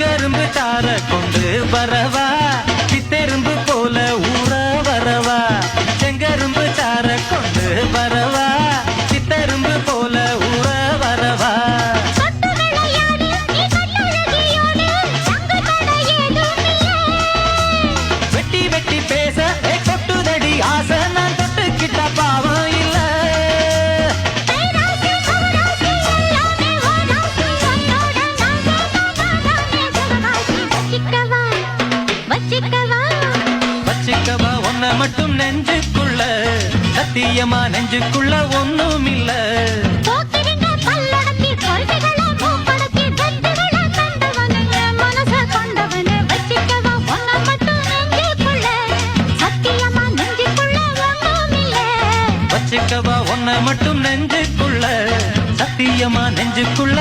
செங்கரும்பு தார கொண்டு வரவா சித்தெரும்பு போல ஊற வரவா செங்கரும்பு தார கொண்டு வரவா சித்தெரும்பு போல ஊற வரவா வெட்டி வெட்டி பேச கொட்டுதடி ஆசை நான் தொட்டுக்கிட்ட பாவம் இல்ல வச்சிக்கவா ஒன்ன மட்டும் நெஞ்சுக்குள்ள சத்தியமா நெஞ்சுக்குள்ள ஒண்ணும் இல்ல வச்சிக்கவா ஒன்ன மட்டும் நெஞ்சுக்குள்ள சத்தியமா நெஞ்சுக்குள்ள